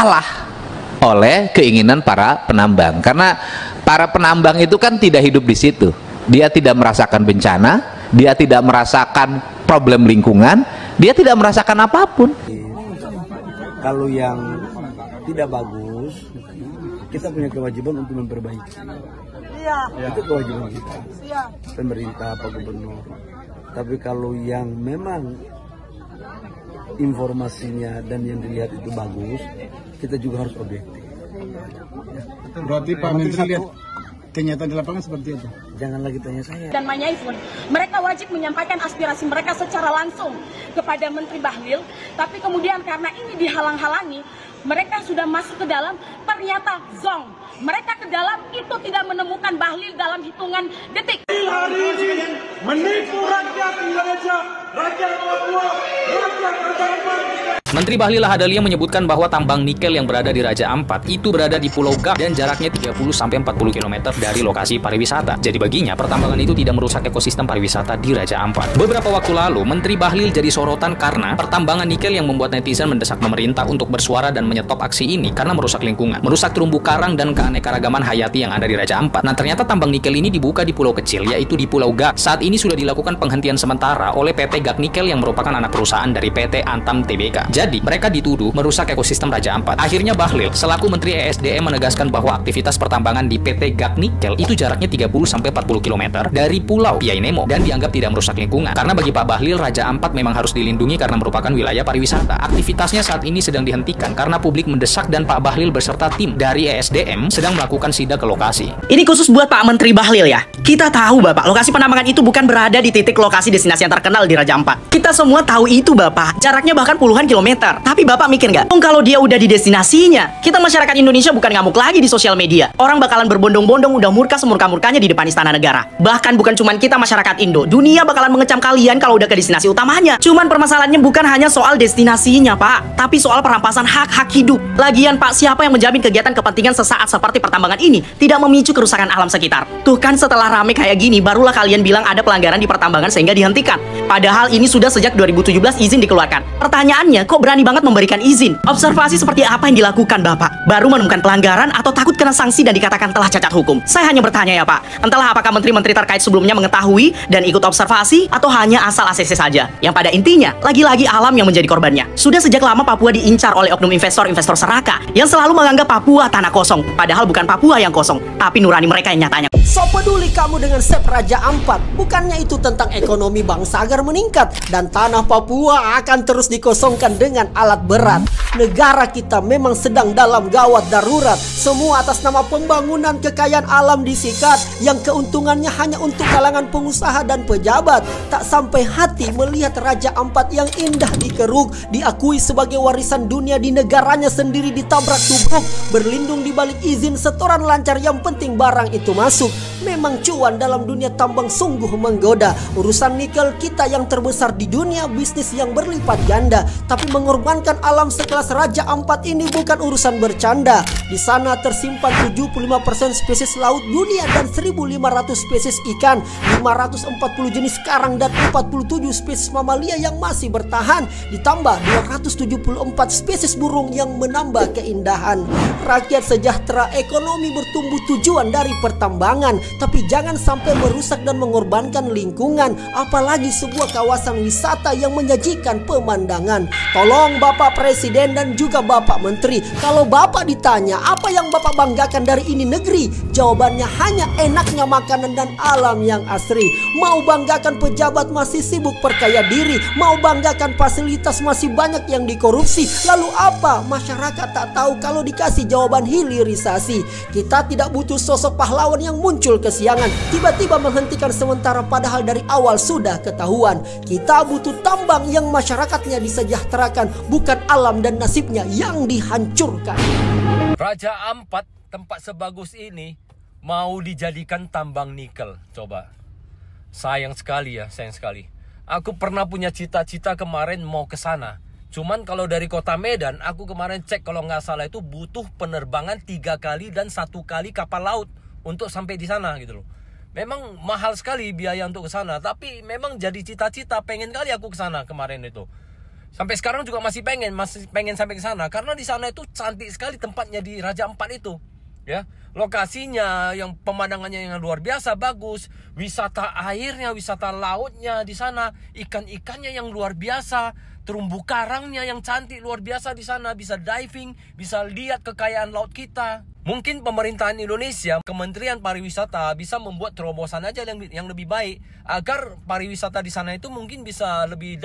kalah oleh keinginan para penambang. Karena para penambang itu kan tidak hidup di situ. Dia tidak merasakan bencana, dia tidak merasakan problem lingkungan, dia tidak merasakan apapun. Kalau yang tidak bagus, kita punya kewajiban untuk memperbaiki. Itu kewajiban kita, pemerintah, Pak Gubernur. Tapi kalau yang memang informasinya dan yang dilihat itu bagus, kita juga harus objektif. Berarti Pak Menteri lihat kenyataan di lapangan seperti itu? Jangan lagi tanya saya. Dan Manyaifun, mereka wajib menyampaikan aspirasi mereka secara langsung kepada Menteri Bahlil, tapi kemudian karena ini dihalang-halangi, mereka sudah masuk ke dalam, ternyata zong. Mereka ke dalam itu tidak menemukan Bahlil dalam hitungan detik. Hari ini menipu rakyat Indonesia, rakyat Papua, rakyat Raja Ampat. Menteri Bahlil Lahadalia menyebutkan bahwa tambang nikel yang berada di Raja Ampat itu berada di Pulau Gap dan jaraknya 30-40 km dari lokasi pariwisata. Jadi baginya pertambangan itu tidak merusak ekosistem pariwisata di Raja Ampat. Beberapa waktu lalu, Menteri Bahlil jadi sorotan karena pertambangan nikel yang membuat netizen mendesak pemerintah untuk bersuara dan menyetop aksi ini karena merusak lingkungan, merusak terumbu karang dan keanekaragaman hayati yang ada di Raja Ampat. Nah, ternyata tambang nikel ini dibuka di pulau kecil, yaitu di Pulau Gap. Saat ini sudah dilakukan penghentian sementara oleh PT Gap Nikel yang merupakan anak perusahaan dari PT Antam Tbk. Jadi, mereka dituduh merusak ekosistem Raja Ampat. Akhirnya Bahlil, selaku Menteri ESDM menegaskan bahwa aktivitas pertambangan di PT Gap Nikel itu jaraknya 30-40 km dari Pulau Piai Nemo dan dianggap tidak merusak lingkungan. Karena bagi Pak Bahlil, Raja Ampat memang harus dilindungi karena merupakan wilayah pariwisata. Aktivitasnya saat ini sedang dihentikan karena publik mendesak dan Pak Bahlil beserta tim dari ESDM sedang melakukan sidak ke lokasi. Ini khusus buat Pak Menteri Bahlil ya. Kita tahu Bapak, lokasi penambangan itu bukan berada di titik lokasi destinasi yang terkenal di Raja Ampat. Kita semua tahu itu Bapak, jaraknya bahkan puluhan kilometer. Tapi Bapak mikir nggak? Kalau dia udah di destinasinya, kita masyarakat Indonesia bukan ngamuk lagi di sosial media. Orang bakalan berbondong-bondong udah murka semurka-murkanya di depan Istana Negara. Bahkan bukan cuman kita masyarakat Indo, dunia bakalan mengecam kalian kalau udah ke destinasi utamanya. Cuman permasalahannya bukan hanya soal destinasinya Pak, tapi soal perampasan hak-hak hidup. Lagian Pak, siapa yang menjamin kegiatan kepentingan sesaat seperti pertambangan ini tidak memicu kerusakan alam sekitar? Tuh kan setelah rame kayak gini, barulah kalian bilang ada pelanggaran di pertambangan sehingga dihentikan. Padahal ini sudah sejak 2017 izin dikeluarkan. Pertanyaannya, kok berani banget memberikan izin? Observasi seperti apa yang dilakukan Bapak? Baru menemukan pelanggaran atau takut kena sanksi dan dikatakan telah cacat hukum? Saya hanya bertanya ya Pak, entahlah apakah menteri-menteri terkait sebelumnya mengetahui dan ikut observasi atau hanya asal ACC saja? Yang pada intinya, lagi-lagi alam yang menjadi korbannya. Sudah sejak lama Papua diincar oleh oknum investor-investor serakah yang selalu menganggap Papua tanah kosong. Padahal bukan Papua yang kosong, tapi nurani mereka yang nyatanya. So peduli kamu dengan Sep Raja Ampat? Bukannya itu tentang ekonomi bangsa agar meningkat dan tanah Papua akan terus dikosongkan dengan alat berat. Negara kita memang sedang dalam gawat darurat. Semua atas nama pembangunan kekayaan alam disikat, yang keuntungannya hanya untuk kalangan pengusaha dan pejabat. Tak sampai hati melihat Raja Ampat yang indah dikeruk, diakui sebagai warisan dunia di negaranya sendiri ditabrak tubruk. Berlindung di balik izin setoran lancar, yang penting barang itu masuk. Memang cuan dalam dunia tambang sungguh menggoda. Urusan nikel kita yang terbesar di dunia, bisnis yang berlipat ganda. Tapi mengorbankan alam sekelas Raja Ampat ini bukan urusan bercanda. Di sana tersimpan 75% spesies laut dunia dan 1.500 spesies ikan, 540 jenis karang dan 47 spesies mamalia yang masih bertahan, ditambah 274 spesies burung yang menambah keindahan. Rakyat sejahtera, ekonomi bertumbuh tujuan dari pertambangan, tapi jangan sampai merusak dan mengorbankan lingkungan, apalagi sebuah kawasan wisata yang menyajikan pemandangan. Tolong Bapak Presiden dan juga Bapak Menteri, kalau Bapak ditanya apa yang Bapak banggakan dari ini negeri, jawabannya hanya enaknya makanan dan alam yang asri. Mau banggakan pejabat masih sibuk perkaya diri, mau banggakan fasilitas masih banyak yang dikorupsi. Lalu apa? Masyarakat tak tahu kalau dikasih jawaban hilirisasi. Kita tidak butuh sosok pahlawan yang muncul kesiangan, tiba-tiba menghentikan sementara padahal dari awal sudah ketahuan. Kita butuh tambang yang masyarakatnya disejahterakan, bukan alam dan nasibnya yang dihancurkan. Raja Ampat, tempat sebagus ini mau dijadikan tambang nikel. Coba. Sayang sekali ya, sayang sekali. Aku pernah punya cita-cita kemarin mau ke sana. Cuman kalau dari kota Medan, aku kemarin cek kalau nggak salah itu butuh penerbangan 3 kali dan 1 kali kapal laut untuk sampai di sana gitu loh. Memang mahal sekali biaya untuk ke sana, tapi memang jadi cita-cita, pengen kali aku ke sana kemarin itu. Sampai sekarang juga masih pengen sampai ke sana karena di sana itu cantik sekali tempatnya di Raja Ampat itu. Ya, lokasinya yang pemandangannya yang luar biasa bagus, wisata airnya, wisata lautnya di sana, ikan-ikannya yang luar biasa, terumbu karangnya yang cantik luar biasa di sana, bisa diving, bisa lihat kekayaan laut kita. Mungkin pemerintahan Indonesia, Kementerian Pariwisata bisa membuat terobosan aja yang lebih baik agar pariwisata di sana itu mungkin bisa lebih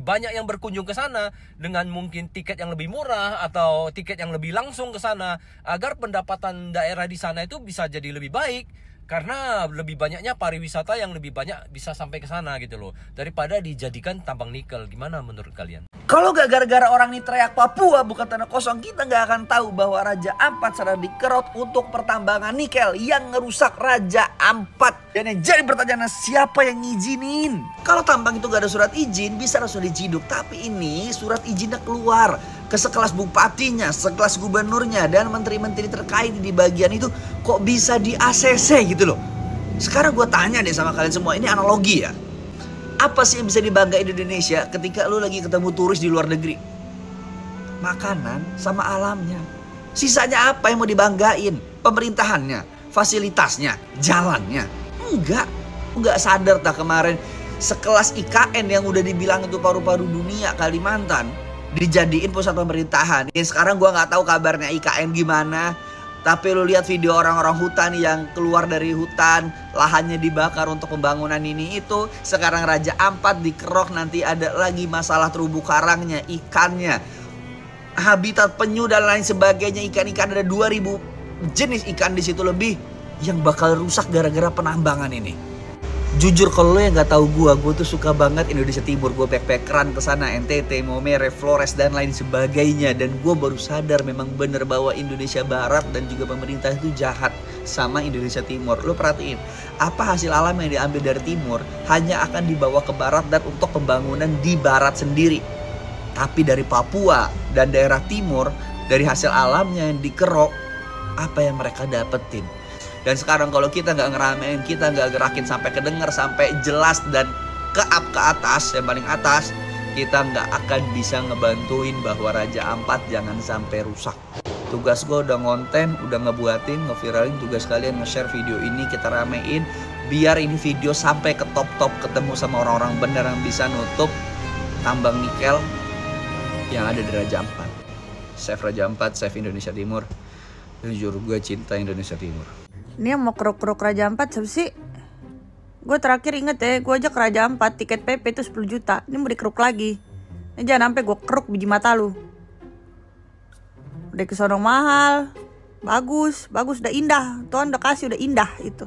banyak yang berkunjung ke sana dengan mungkin tiket yang lebih murah atau tiket yang lebih langsung ke sana agar pendapatan daerah di sana itu bisa jadi lebih baik karena lebih banyaknya pariwisata yang lebih banyak bisa sampai ke sana gitu loh daripada dijadikan tambang nikel. Gimana menurut kalian? Kalau gak gara-gara orang ini teriak Papua bukan tanah kosong, kita gak akan tahu bahwa Raja Ampat sedang dikerot untuk pertambangan nikel yang ngerusak Raja Ampat. Dan yang jadi pertanyaan, siapa yang ngizinin? Kalau tambang itu gak ada surat izin, bisa langsung diciduk. Tapi ini surat izinnya keluar ke sekelas bupatinya, sekelas gubernurnya, dan menteri-menteri terkait di bagian itu kok bisa di ACC gitu loh. Sekarang gue tanya deh sama kalian semua, ini analogi ya. Apa sih yang bisa dibanggain di Indonesia ketika lu lagi ketemu turis di luar negeri? Makanan sama alamnya. Sisanya apa yang mau dibanggain? Pemerintahannya, fasilitasnya, jalannya. Enggak sadar tak kemarin sekelas IKN yang udah dibilang itu paru-paru dunia Kalimantan dijadiin pusat pemerintahan. Dan sekarang gua nggak tahu kabarnya IKN gimana. Tapi lu lihat video orang-orang hutan yang keluar dari hutan, lahannya dibakar untuk pembangunan ini itu. Sekarang Raja Ampat dikerok, nanti ada lagi masalah terumbu karangnya, ikannya, habitat penyu dan lain sebagainya. Ikan-ikan ada 2000 jenis ikan di situ lebih yang bakal rusak gara-gara penambangan ini. Jujur kalau lo yang nggak tahu gue tuh suka banget Indonesia Timur. Gue backpackeran ke sana, NTT, Maumere, Flores dan lain sebagainya. Dan gue baru sadar memang bener bahwa Indonesia Barat dan juga pemerintah itu jahat sama Indonesia Timur. Lo perhatiin, apa hasil alam yang diambil dari Timur hanya akan dibawa ke Barat dan untuk pembangunan di Barat sendiri. Tapi dari Papua dan daerah Timur, dari hasil alamnya yang dikerok, apa yang mereka dapetin? Dan sekarang kalau kita nggak ngeramein, kita nggak gerakin sampai kedenger, sampai jelas dan ke atas, yang paling atas, kita nggak akan bisa ngebantuin bahwa Raja Ampat jangan sampai rusak. Tugas gue udah ngonten, udah ngebuatin, ngeviralin. Tugas kalian nge-share video ini, kita ramein. Biar ini video sampai ke top-top, ketemu sama orang-orang bener yang bisa nutup tambang nikel yang ada di Raja Ampat. Save Raja Ampat, save Indonesia Timur. Jujur gue cinta Indonesia Timur. Ini yang mau keruk-keruk Raja Ampat siapa sih? Gue terakhir inget ya, gue aja ke Raja Ampat tiket PP itu 10 juta. Ini mau dikeruk lagi. Ini jangan sampai gue keruk biji mata lu. Udah kesono mahal, bagus, udah indah. Tuhan udah kasih, udah indah itu.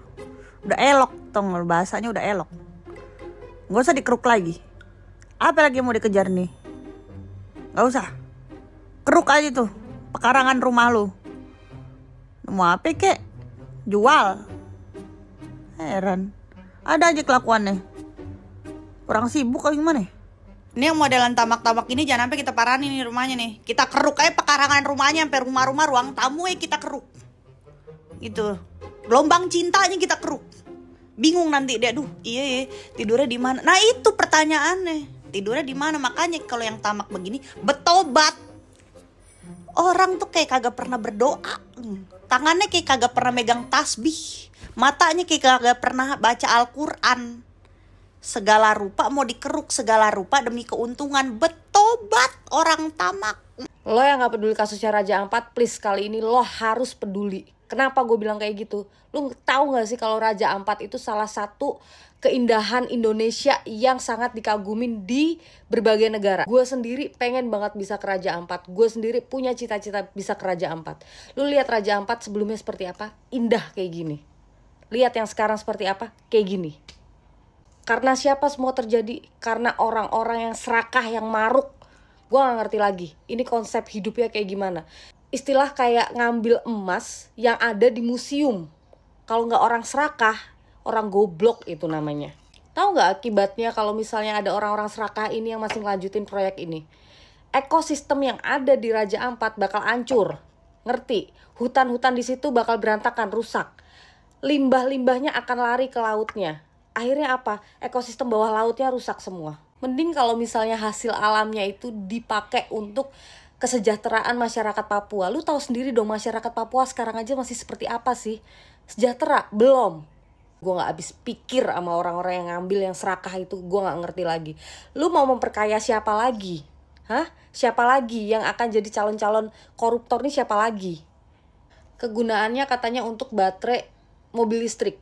Udah elok, tong bahasanya udah elok. Gak usah dikeruk lagi. Apa lagi yang mau dikejar nih? Gak usah. Keruk aja tuh pekarangan rumah lu. Mau apa kek? Jual. Heran. Ada aja kelakuannya. Kurang sibuk atau gimana? Ini yang modelan tamak-tamak ini jangan sampai kita paranin nih rumahnya nih. Kita keruk aja pekarangan rumahnya sampai rumah-rumah ruang tamu ya kita keruk. Gitu. Gelombang cintanya kita keruk. Bingung nanti dia, aduh, iya tidurnya di mana? Nah, itu pertanyaannya. Tidurnya di mana? Makanya kalau yang tamak begini betobat. Orang tuh kayak kagak pernah berdoa. Tangannya kayak kagak pernah megang tasbih. Matanya kayak kagak pernah baca Al-Quran. Segala rupa mau dikeruk, segala rupa demi keuntungan. Betobat orang tamak. Lo yang gak peduli kasusnya Raja Ampat, please kali ini lo harus peduli. Kenapa gue bilang kayak gitu? Lo tahu gak sih kalau Raja Ampat itu salah satu keindahan Indonesia yang sangat dikagumin di berbagai negara. Gue sendiri pengen banget bisa ke Raja Ampat. Gue sendiri punya cita-cita bisa ke Raja Ampat. Lu lihat Raja Ampat sebelumnya seperti apa? Indah kayak gini. Lihat yang sekarang seperti apa? Kayak gini. Karena siapa semua terjadi? Karena orang-orang yang serakah, yang maruk. Gue gak ngerti lagi. Ini konsep hidupnya kayak gimana. Istilah kayak ngambil emas yang ada di museum. Kalau gak orang serakah, orang goblok itu namanya. Tahu nggak akibatnya kalau misalnya ada orang-orang serakah ini yang masih ngelanjutin proyek ini? Ekosistem yang ada di Raja Ampat bakal hancur. Ngerti? Hutan-hutan di situ bakal berantakan, rusak. Limbah-limbahnya akan lari ke lautnya. Akhirnya apa? Ekosistem bawah lautnya rusak semua. Mending kalau misalnya hasil alamnya itu dipakai untuk kesejahteraan masyarakat Papua. Lu tahu sendiri dong masyarakat Papua sekarang aja masih seperti apa sih? Sejahtera? Belum. Gue gak habis pikir sama orang-orang yang ngambil yang serakah itu. Gue gak ngerti lagi. Lu mau memperkaya siapa lagi? Hah? Siapa lagi yang akan jadi calon-calon koruptor nih, siapa lagi? Kegunaannya katanya untuk baterai mobil listrik.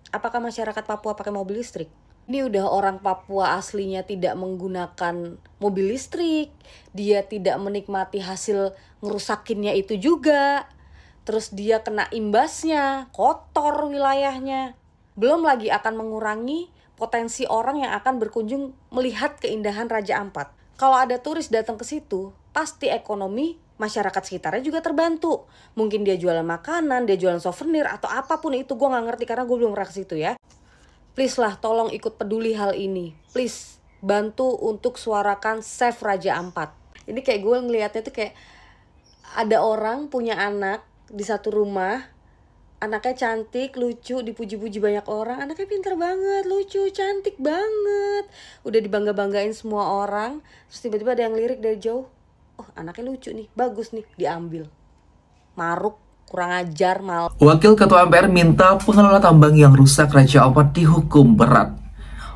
Apakah masyarakat Papua pakai mobil listrik? Ini udah orang Papua aslinya tidak menggunakan mobil listrik. Dia tidak menikmati hasil ngerusakinnya itu juga. Terus dia kena imbasnya, kotor wilayahnya. Belum lagi akan mengurangi potensi orang yang akan berkunjung melihat keindahan Raja Ampat. Kalau ada turis datang ke situ, pasti ekonomi masyarakat sekitarnya juga terbantu. Mungkin dia jualan makanan, dia jualan souvenir, atau apapun itu. Gue gak ngerti karena gue belum pernah ke situ ya. Please lah, tolong ikut peduli hal ini. Please, bantu untuk suarakan Save Raja Ampat. Ini kayak gue ngelihatnya tuh kayak ada orang punya anak di satu rumah, anaknya cantik, lucu, dipuji-puji banyak orang, anaknya pintar banget, lucu, cantik banget, udah dibangga-banggain semua orang, terus tiba-tiba ada yang lirik dari jauh, oh anaknya lucu nih, bagus nih, diambil. Maruk, kurang ajar, mal. Wakil Ketua MPR minta pengelola tambang yang rusak Raja Ampat dihukum berat.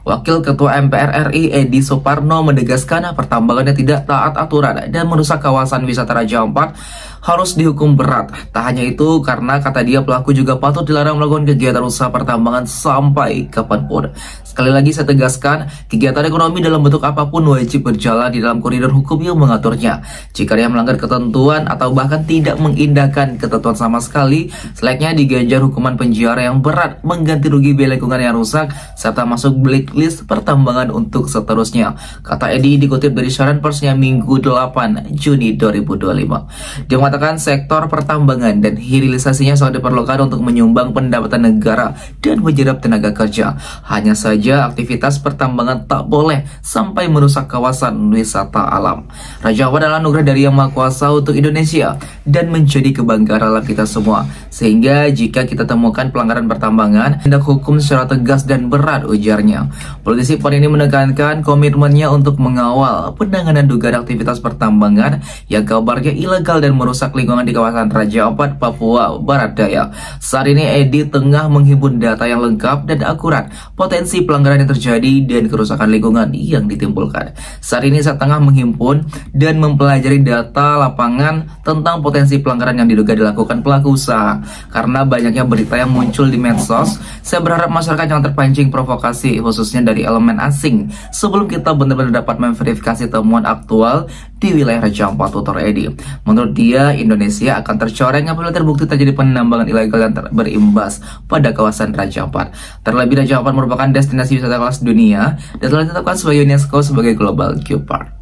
Wakil Ketua MPR RI Edi Suparno menegaskan pertambangannya tidak taat aturan dan merusak kawasan wisata Raja Ampat harus dihukum berat. Tak hanya itu, karena kata dia pelaku juga patut dilarang melakukan kegiatan usaha pertambangan sampai kapanpun. Sekali lagi saya tegaskan, kegiatan ekonomi dalam bentuk apapun wajib berjalan di dalam koridor hukum yang mengaturnya. Jika dia melanggar ketentuan atau bahkan tidak mengindahkan ketentuan sama sekali, selayaknya diganjar hukuman penjara yang berat, mengganti rugi biaya lingkungan yang rusak, serta masuk blacklist pertambangan untuk seterusnya. Kata Edi dikutip dari siaran persnya Minggu 8 Juni 2025. Dia mengatakan sektor pertambangan dan hilirisasinya sangat diperlukan untuk menyumbang pendapatan negara dan menyerap tenaga kerja. Hanya saja aktivitas pertambangan tak boleh sampai merusak kawasan wisata alam. Raja Ampat adalah anugerah dari Yang Maha Kuasa untuk Indonesia dan menjadi kebanggaan alam kita semua. Sehingga jika kita temukan pelanggaran pertambangan, tindak hukum secara tegas dan berat, ujarnya. Politisi PAN ini menekankan komitmennya untuk mengawal penanganan dugaan aktivitas pertambangan yang kabarnya ilegal dan merusak lingkungan di kawasan Raja Ampat, Papua Barat Daya. Saat ini Edi tengah menghimpun data yang lengkap dan akurat potensi pelanggaran yang terjadi dan kerusakan lingkungan yang ditimbulkan. Saat ini saya tengah menghimpun dan mempelajari data lapangan tentang potensi pelanggaran yang diduga dilakukan pelaku usaha. Karena banyaknya berita yang muncul di medsos, saya berharap masyarakat jangan terpancing provokasi khususnya dari elemen asing sebelum kita benar-benar dapat memverifikasi temuan aktual di wilayah Raja Ampat, tutur Edi. Menurut dia, Indonesia akan tercoreng apabila terbukti terjadi penambangan ilegal yang berimbas pada kawasan Raja Ampat. Terlebih Raja Ampat merupakan destinasi wisata kelas dunia dan telah ditetapkan sebagai UNESCO sebagai Global Geopark.